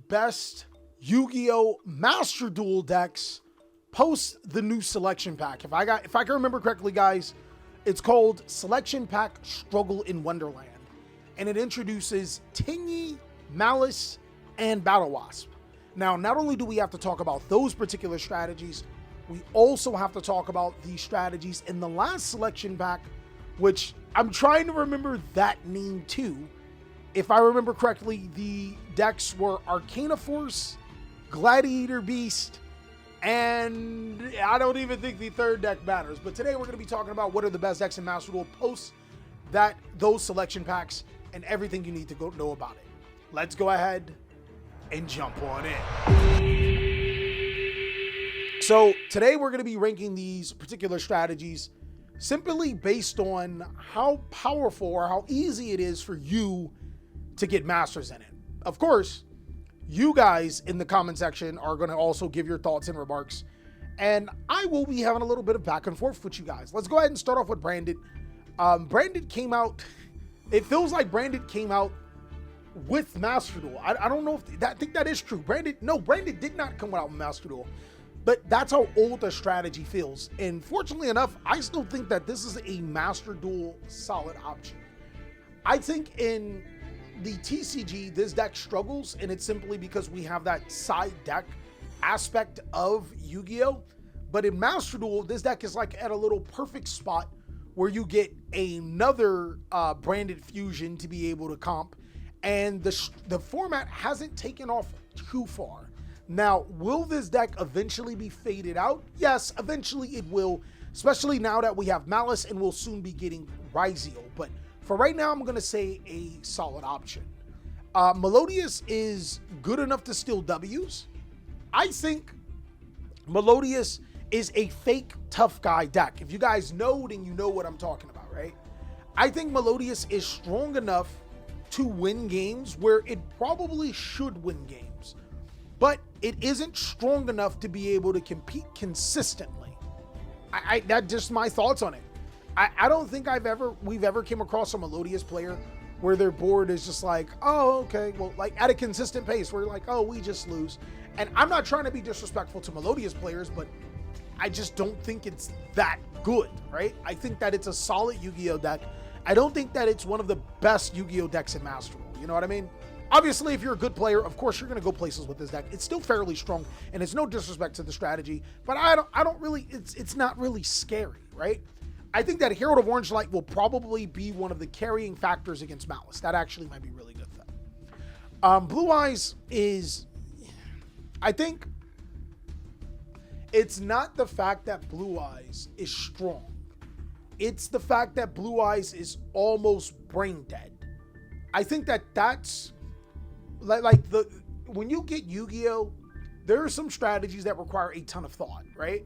best Yu-Gi-Oh! Master Duel decks post the new selection pack. If I can remember correctly, guys, it's called Selection Pack Struggle in Wonderland. And it introduces Tingy, Malice, and Battle Wasp. Now, not only do we have to talk about those particular strategies, we also have to talk about the strategies in the last selection pack, which I'm trying to remember that name too. If I remember correctly, the decks were Arcana Force, Gladiator Beast, and I don't even think the third deck matters. But today we're going to be talking about what are the best decks in Master Duel post those selection packs and everything you need to know about it. Let's go ahead and jump on in. So today we're going to be ranking these particular strategies simply based on how powerful or how easy it is for you to get masters in it. Of course, you guys in the comment section are going to also give your thoughts and remarks, and I will be having a little bit of back and forth with you guys. Let's go ahead and start off with Branded. Branded came out, it feels like Branded came out with Master Duel. I don't know if I think that is true. Branded did not come out with Master Duel, but that's how old the strategy feels. And fortunately enough, I still think that this is a Master Duel solid option. I think in the TCG, this deck struggles, and it's simply because we have that side deck aspect of Yu-Gi-Oh! But in Master Duel, this deck is like at a little perfect spot where you get another branded fusion to be able to comp, and the format hasn't taken off too far. Now, will this deck eventually be faded out? Yes, eventually it will, especially now that we have Malice and we'll soon be getting Ryziel. But for right now, I'm going to say a solid option. Melodious is good enough to steal Ws. I think Melodious is a fake tough guy deck. If you guys know, then you know what I'm talking about, right? I think Melodious is strong enough to win games where it probably should win games, but it isn't strong enough to be able to compete consistently. That's just my thoughts on it. I don't think we've ever came across a Melodious player where their board is just like, oh, okay, well, like at a consistent pace, where you're like, oh, we just lose. And I'm not trying to be disrespectful to Melodious players, but I just don't think it's that good, right? I think that it's a solid Yu-Gi-Oh deck. I don't think that it's one of the best Yu-Gi-Oh decks in Master Duel. You know what I mean? Obviously, if you're a good player, of course, you're going to go places with this deck. It's still fairly strong, and it's no disrespect to the strategy, but I don't really, it's not really scary, right? I think that Herald of Orange Light will probably be one of the carrying factors against Malice. That actually might be really good, though. Blue Eyes is, I think, it's not the fact that Blue Eyes is strong. It's the fact that Blue Eyes is almost brain dead. I think that that's when you get Yu-Gi-Oh, there are some strategies that require a ton of thought, right?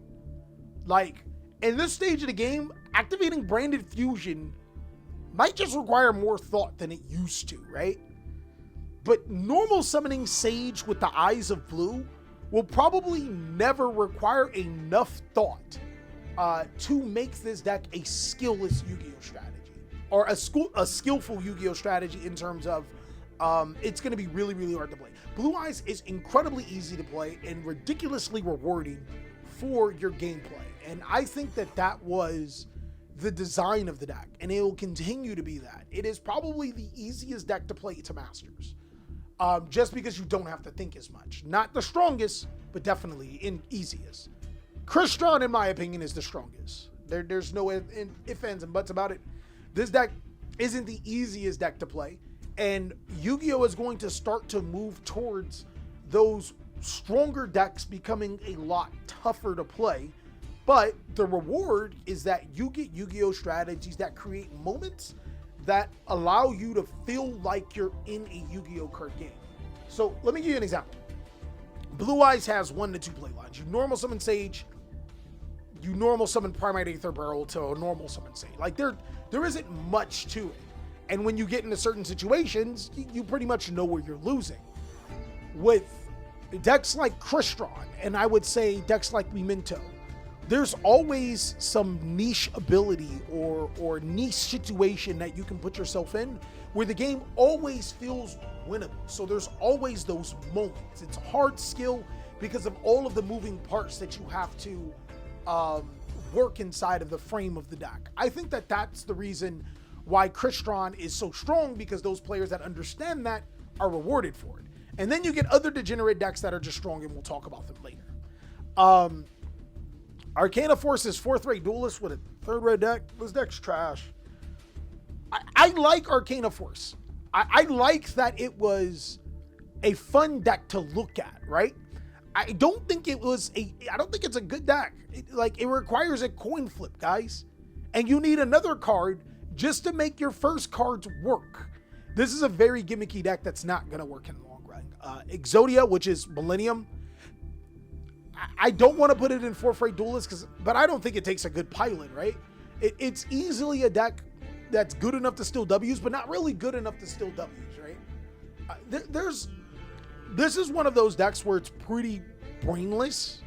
Like in this stage of the game, activating branded fusion might just require more thought than it used to, right? But normal summoning Sage with the Eyes of Blue will probably never require enough thought to make this deck a skillless Yu-Gi-Oh strategy, or a skillful Yu-Gi-Oh strategy in terms of it's going to be really, really hard to play. Blue Eyes is incredibly easy to play and ridiculously rewarding for your gameplay. And I think that that was the design of the deck, and it will continue to be that. It is probably the easiest deck to play to Masters, just because you don't have to think as much. Not the strongest, but definitely easiest. Cristron, in my opinion, is the strongest. There's no ifs, ands, and buts about it. This deck isn't the easiest deck to play, and Yu-Gi-Oh! Is going to start to move towards those stronger decks becoming a lot tougher to play, but the reward is that you get Yu-Gi-Oh! Strategies that create moments that allow you to feel like you're in a Yu-Gi-Oh! Card game. So let me give you an example. Blue Eyes has 1 to 2 play lines. You normal summon Sage, you normal summon Primate Aether Barrel to a normal summon Sage. Like there isn't much to it. And when you get into certain situations, you pretty much know where you're losing. With decks like Cristron, and I would say decks like Memento, there's always some niche ability or niche situation that you can put yourself in where the game always feels winnable. So there's always those moments. It's hard skill because of all of the moving parts that you have to work inside of the frame of the deck. I think that that's the reason why Cristron is so strong, because those players that understand that are rewarded for it. And then you get other degenerate decks that are just strong, and we'll talk about them later. Arcana Force is 4th rate duelist with a 3rd rate deck. This deck's trash. I like Arcana Force. I like that it was a fun deck to look at, right? I don't think it's a good deck. It requires a coin flip, guys. And you need another card just to make your first cards work. This is a very gimmicky deck that's not going to work in the long run. Exodia, which is Millennium. I don't want to put it in 4th rate duelist, but I don't think it takes a good pilot, right? It's easily a deck that's good enough to steal W's, but not really good enough to steal W's, right? This is one of those decks where it's pretty brainless,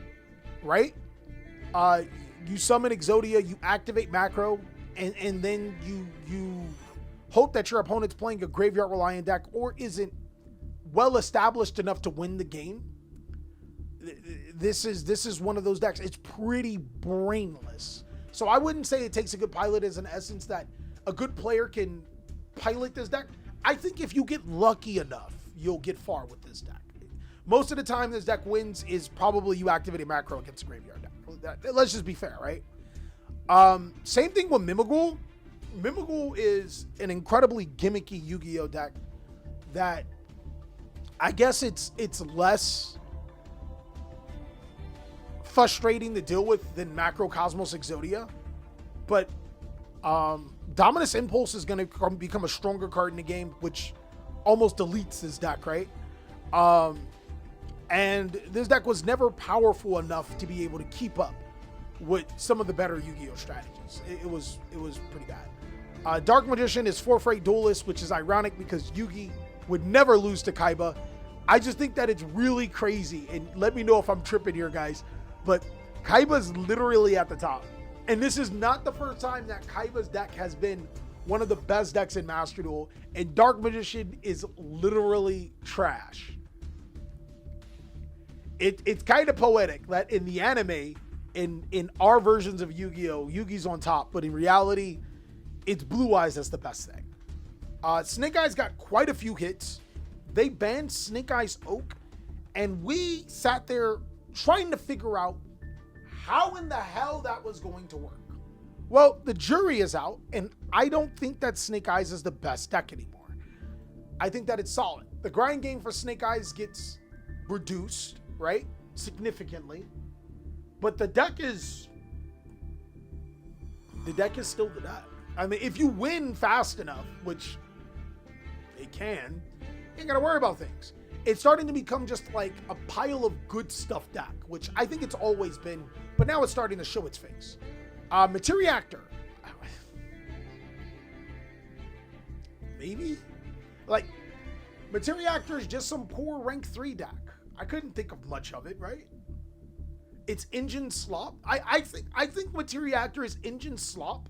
right? You summon Exodia, you activate macro, and then you hope that your opponent's playing a graveyard reliant deck or isn't well established enough to win the game. This is one of those decks. It's pretty brainless. So I wouldn't say it takes a good pilot as an essence that a good player can pilot this deck. I think if you get lucky enough, you'll get far with this deck. Most of the time this deck wins is probably you activate a macro against a graveyard deck. Let's just be fair, right? Same thing with Mimighoul. Mimighoul is an incredibly gimmicky Yu-Gi-Oh deck that I guess it's less frustrating to deal with than Macrocosmos Exodia, but Dominus Impulse is going to become a stronger card in the game, which almost deletes this deck, right? And this deck was never powerful enough to be able to keep up with some of the better Yu-Gi-Oh strategies. It was pretty bad. Dark Magician is 4th rate duelist, which is ironic because Yugi would never lose to Kaiba. I just think that it's really crazy, and let me know if I'm tripping here, guys, but Kaiba's literally at the top. And this is not the first time that Kaiba's deck has been one of the best decks in Master Duel, and Dark Magician is literally trash. It's kind of poetic that in the anime, in our versions of Yu-Gi-Oh, Yugi's on top, but in reality, it's Blue Eyes that's the best thing. Snake Eyes got quite a few hits. They banned Snake Eyes Oak, and we sat there trying to figure out how in the hell that was going to work. Well, the jury is out, and I don't think that Snake Eyes is the best deck anymore. I think that it's solid. The grind game for Snake Eyes gets reduced, right? Significantly. But the deck is still the deck. I mean, if you win fast enough, which they can, you ain't gotta worry about things. It's starting to become just like a pile of good stuff deck, which I think it's always been, but now it's starting to show its face. Materialactor. Maybe? Like, Materialactor is just some poor rank 3 deck. I couldn't think of much of it, right? It's engine slop. I think Materialactor is engine slop,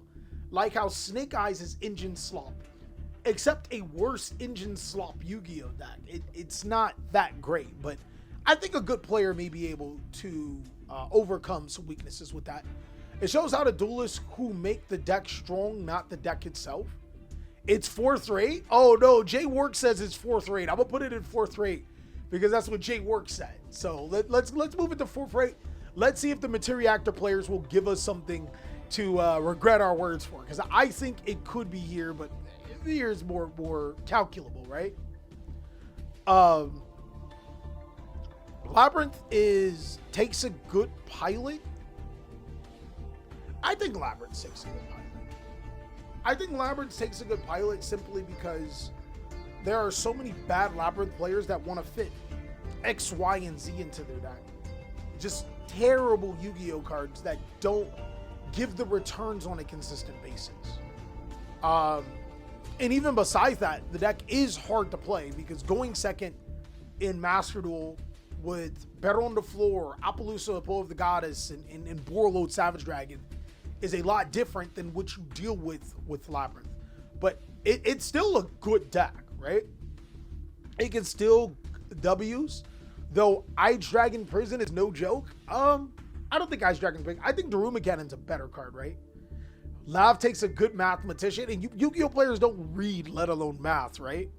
like how Snake Eyes is engine slop, except a worse engine slop Yu-Gi-Oh deck. It's not that great, but I think a good player may be able to overcome some weaknesses with that. It shows how the duelists who make the deck strong, not the deck itself. It's 4th rate. Oh no, Jay Work says it's 4th rate. I'm gonna put it in 4th rate because that's what Jay Work said. So let's move it to 4th rate. Let's see if the Materialactor players will give us something to regret our words for, because I think it could be here, but here is more calculable, right? Labyrinth takes a good pilot. I think Labyrinth takes a good pilot. I think Labyrinth takes a good pilot simply because there are so many bad Labyrinth players that want to fit X, Y, and Z into their deck. Just terrible Yu-Gi-Oh cards that don't give the returns on a consistent basis. And even besides that, the deck is hard to play because going second in Master Duel with Battle on the Floor, Appaloosa, Pull of the Goddess, and Borload Savage Dragon is a lot different than what you deal with Labyrinth. But it's still a good deck, right? It can still W's, though Ice Dragon Prison is no joke. I don't think Ice Dragon Prison. I think Daruma Cannon's a better card, right? Lav takes a good mathematician, and Yu-Gi-Oh players don't read, let alone math, right?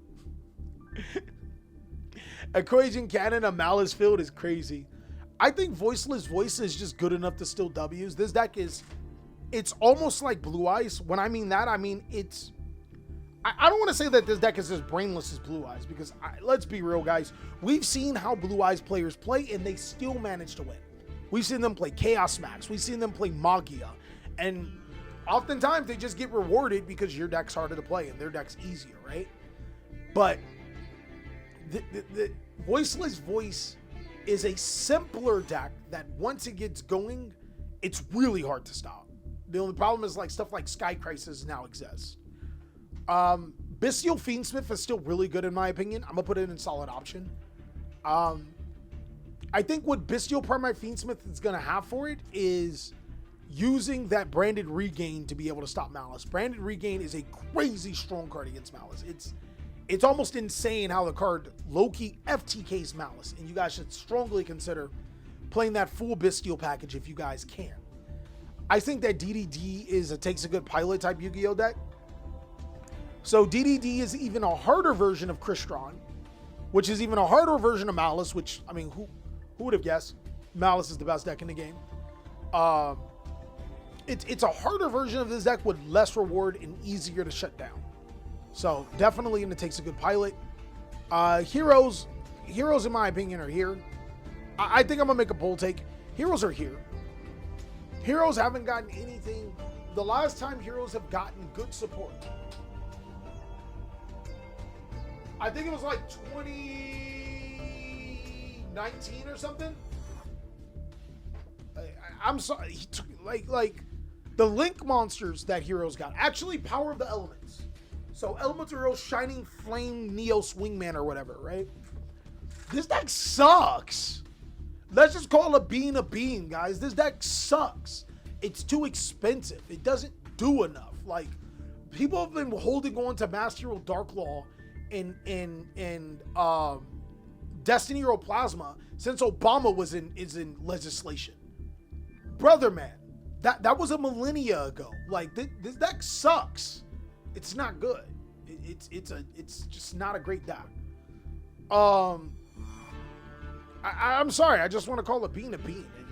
Equation Cannon, a Malice Field is crazy. I think Voiceless Voice is just good enough to still W's. This deck it's almost like Blue Eyes. When I mean that, I mean I don't want to say that this deck is as brainless as Blue Eyes, because let's be real, guys. We've seen how Blue Eyes players play, and they still manage to win. We've seen them play Chaos Max. We've seen them play Magia. And oftentimes, they just get rewarded because your deck's harder to play, and their deck's easier, right? But the Voiceless Voice is a simpler deck that once it gets going, it's really hard to stop. The only problem is like stuff like Sky Crisis now exists. Bystial Fiendsmith is still really good in my opinion. I'm gonna put it in solid option. I think what Bystial Primary Fiendsmith is gonna have for it is using that Branded Regain to be able to stop Malice. Branded Regain is a crazy strong card against Malice. It's almost insane how the card low-key FTKs Malice, and you guys should strongly consider playing that full Bystial package if you guys can. I think that DDD takes a good pilot type Yu-Gi-Oh deck. So DDD is even a harder version of Cristron, which is even a harder version of Malice, which, I mean, who would have guessed Malice is the best deck in the game? It's a harder version of this deck with less reward and easier to shut down. So definitely going to take a good pilot. Heroes in my opinion are here. I think I'm gonna make a bold take. Heroes are here. Heroes haven't gotten anything. The last time Heroes have gotten good support, I think it was like 2019 or something. I'm sorry, like the Link monsters that Heroes got. Actually, Power of the Elements. So Elemental Heroes, Shining Flame, Neos, Wingman, or whatever, right? This deck sucks. Let's just call a bean, guys. This deck sucks. It's too expensive. It doesn't do enough. Like, people have been holding on to Master Hero Dark Law and Destiny Hero Plasma since Obama is in legislation. Brother, man, that was a millennia ago. Like, this deck sucks. It's not good. It's just not a great deck. I'm sorry. I just want to call a bean.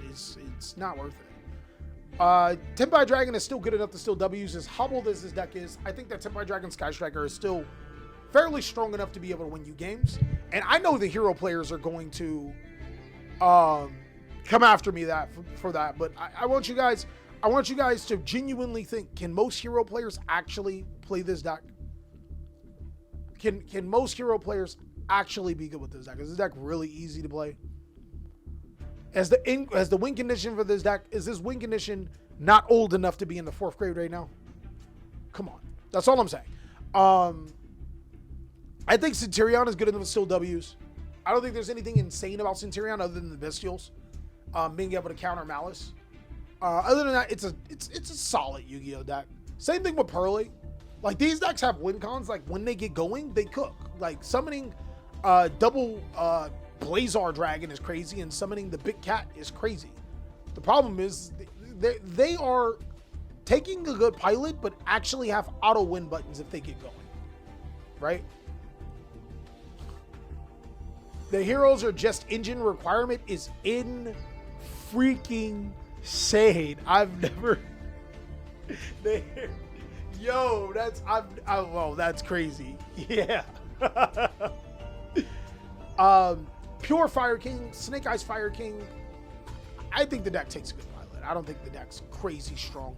It's not worth it. Tenpai Dragon is still good enough to still W's. As hobbled as this deck is, I think that Tenpai Dragon Sky Striker is still fairly strong enough to be able to win you games. And I know the hero players are going to come after me for that. But I want you guys to genuinely think: can most hero players actually play this deck? Can most hero players actually be good with this deck? Is this deck really easy to play? As the win condition for this deck, is this win condition not old enough to be in the 4th grade right now? Come on. That's all I'm saying. I think Centurion is good enough to still W's. I don't think there's anything insane about Centurion other than the Bystials being able to counter Malice. Other than that, it's a solid Yu-Gi-Oh deck. Same thing with Pearly. Like, these decks have win cons. Like, when they get going, they cook. Like, summoning double Blazar Dragon is crazy, and summoning the Big Cat is crazy. The problem is they are taking a good pilot, but actually have auto win buttons if they get going, right? The heroes are just engine requirement is in freaking insane. I've never. Yo, that's crazy. Yeah. Pure Fire King, Snake Eyes Fire King. I think the deck takes a good pilot. I don't think the deck's crazy strong.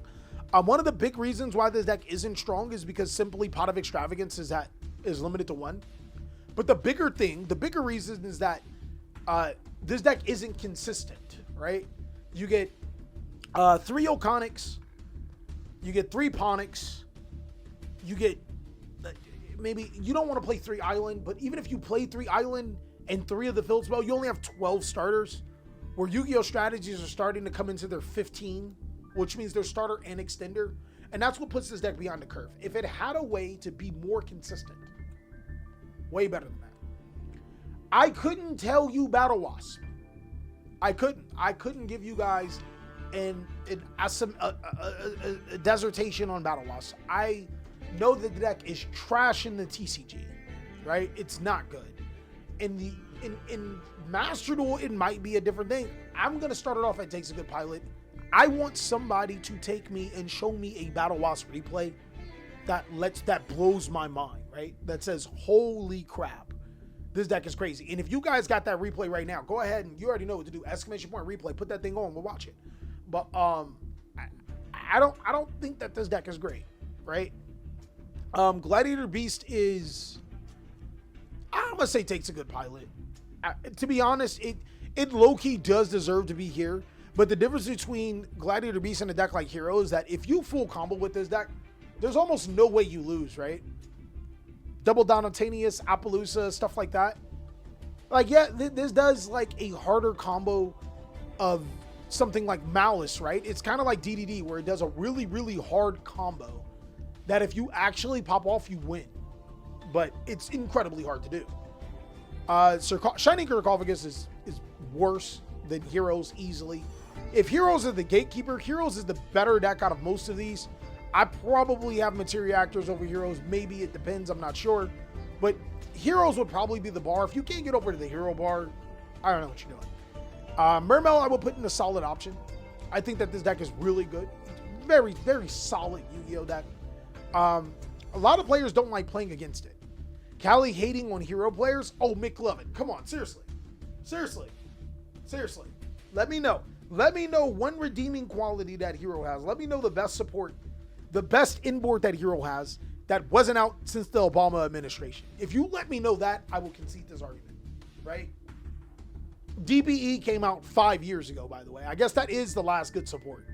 One of the big reasons why this deck isn't strong is because simply Pot of Extravagance is limited to 1. But the bigger reason is that this deck isn't consistent, right? You get 3 Oconics, you get 3 Ponics, you get maybe you don't want to play 3 Island, but even if you play 3 Island, and 3 of the field spell, you only have 12 starters, where Yu-Gi-Oh! Strategies are starting to come into their 15, which means their starter and extender. And that's what puts this deck beyond the curve. If it had a way to be more consistent, way better than that. I couldn't tell you Battle Wasp. I couldn't give you guys a dissertation on Battle Wasp. I know that the deck is trash in the TCG, right? It's not good. In Master Duel, it might be a different thing. I'm gonna start it off at Takes a Good Pilot. I want somebody to take me and show me a Battle Wasp replay that blows my mind, right? That says, holy crap, this deck is crazy. And if you guys got that replay right now, go ahead and you already know what to do. Exclamation point replay, put that thing on, we'll watch it. But I don't think that this deck is great, right? Gladiator Beast is, I'm gonna say Takes a Good Pilot. To be honest, it low-key does deserve to be here. But the difference between Gladiator Beast and a deck like Hero is that if you full combo with this deck, there's almost no way you lose, right? Double Donataneous, Appaloosa, stuff like that. Like, yeah, this does like a harder combo of something like Malice, right? It's kind of like DDD, where it does a really, really hard combo that if you actually pop off, you win. But it's incredibly hard to do. Shining Sarcophagus is worse than Heroes easily. If Heroes are the gatekeeper, Heroes is the better deck out of most of these. I probably have Materialactors over Heroes. Maybe it depends. I'm not sure. But Heroes would probably be the bar. If you can't get over to the Hero bar, I don't know what you're doing. Mimighoul, I would put in a solid option. I think that this deck is really good. Very, very solid Yu-Gi-Oh! Deck. A lot of players don't like playing against it. Callie hating on Hero players. Oh, Mick Lovin. Come on, seriously. Seriously. Let me know. Let me know one redeeming quality that Hero has. Let me know the best support, the best inboard that Hero has that wasn't out since the Obama administration. If you let me know that, I will concede this argument, right? DBE came out 5 years ago, by the way. I guess that is the last good support.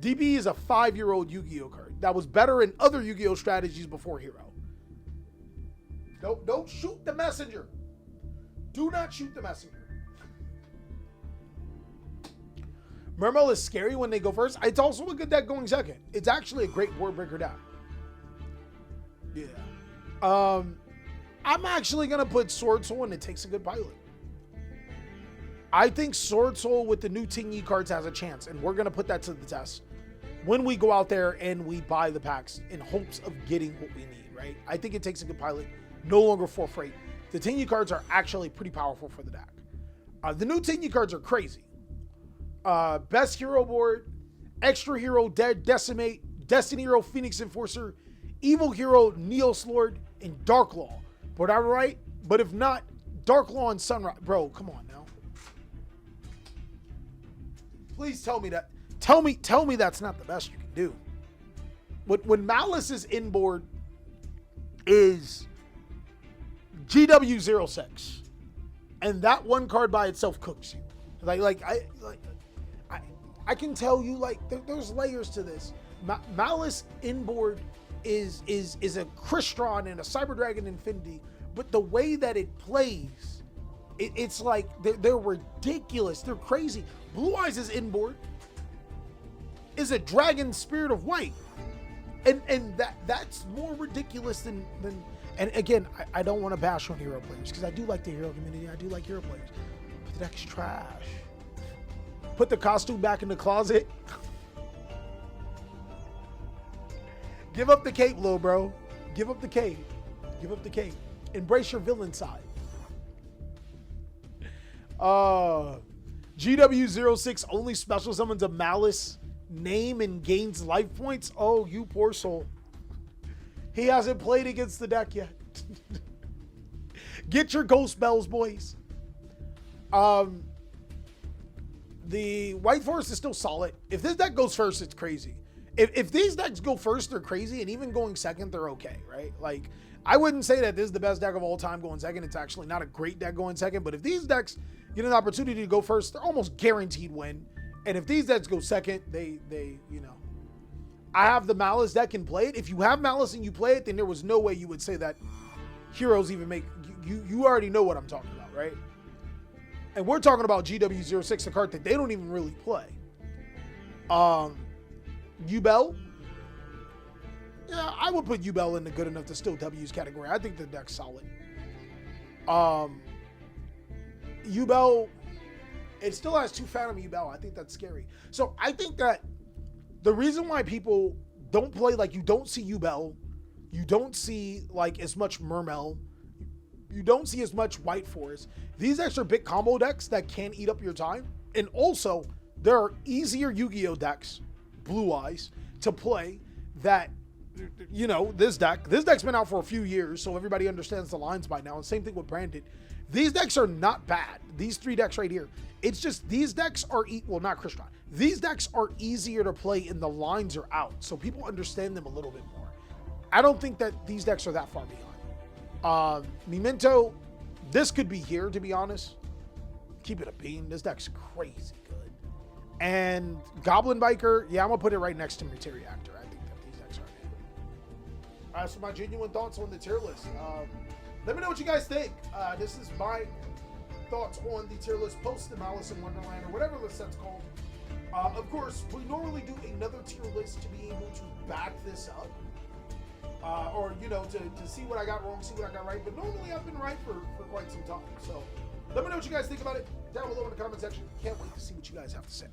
DBE is a 5-year-old Yu-Gi-Oh card that was better in other Yu-Gi-Oh strategies before Hero. Don't shoot the messenger. Do not shoot the messenger. Mimighoul is scary when they go first. It's also a good deck going second. It's actually a great board breaker deck. Yeah. I'm actually going to put Sword Soul and it Takes a Good Pilot. I think Sword Soul with the new Tingy cards has a chance, and we're going to put that to the test when we go out there and we buy the packs in hopes of getting what we need, right? I think it Takes a Good Pilot, no longer for freight. The Tingy cards are actually pretty powerful for the deck. The new Tingy cards are crazy. Best Hero board, Extra Hero, Decimate, Destiny Hero, Phoenix Enforcer, Evil Hero, Neos Lord, and Dark Law. But I'm right. But if not, Dark Law and Sunrise. Bro, come on now. Please tell me that. Tell me that's not the best you can do. When Malice's inboard is GW06, and that one card by itself cooks you. I can tell you, like, there's layers to this. Malice inboard is a Cristron and a Cyber Dragon Infinity, but the way that it plays, it's like they're ridiculous. They're crazy. Blue Eyes' inboard is a Dragon Spirit of White, and that's more ridiculous than. And again, I don't want to bash on Hero players because I do like the Hero community. I do like Hero players, but the deck's trash. Put the costume back in the closet. Give up the cape, little bro. Give up the cape. Give up the cape. Embrace your villain side. GW06 only special summons a Malice name and gains life points. Oh, you poor soul. He hasn't played against the deck yet. Get your ghost bells, boys. The White Forest is still solid. If this deck goes first, it's crazy. If these decks go first, they're crazy, and even going second, they're okay, right? Like, I wouldn't say that this is the best deck of all time going second. It's actually not a great deck going second, but if these decks get an opportunity to go first, they're almost guaranteed win. And if these decks go second, they you know. I have the Malice deck and play it. If you have Malice and you play it, then there was no way you would say that Heroes even make, you already know what I'm talking about. about, right? And we're talking about GW06, a card that they don't even really play. Ubel. Yeah, I would put Ubel in the good enough to still W's category. I think the deck's solid. Ubel, it still has 2 Phantom Ubel. I think that's scary. So I think that the reason why people don't play, like, you don't see Ubel, you don't see like as much Mermel, you don't see as much White Forest. These decks are big combo decks that can eat up your time. And also, there are easier Yu-Gi-Oh decks, Blue Eyes, to play that, you know, this deck's been out for a few years, so everybody understands the lines by now. And same thing with Branded. These decks are not bad. These 3 decks right here. It's just these decks are, well, not Cristron. These decks are easier to play and the lines are out, so people understand them a little bit more. I don't think that these decks are that far beyond. Memento, this could be here, to be honest. Keep it a bean. This deck's crazy good. And Goblin Biker, yeah, I'm going to put it right next to Materialactor. I think that these decks are good. So my genuine thoughts on the tier list. Let me know what you guys think. This is my thoughts on the tier list post the Malice in Wonderland, or whatever list that's called. Of course, we normally do another tier list to be able to back this up. Or, you know, to see what I got wrong, see what I got right. But normally I've been right for quite some time. So let me know what you guys think about it down below in the comment section. Can't wait to see what you guys have to say.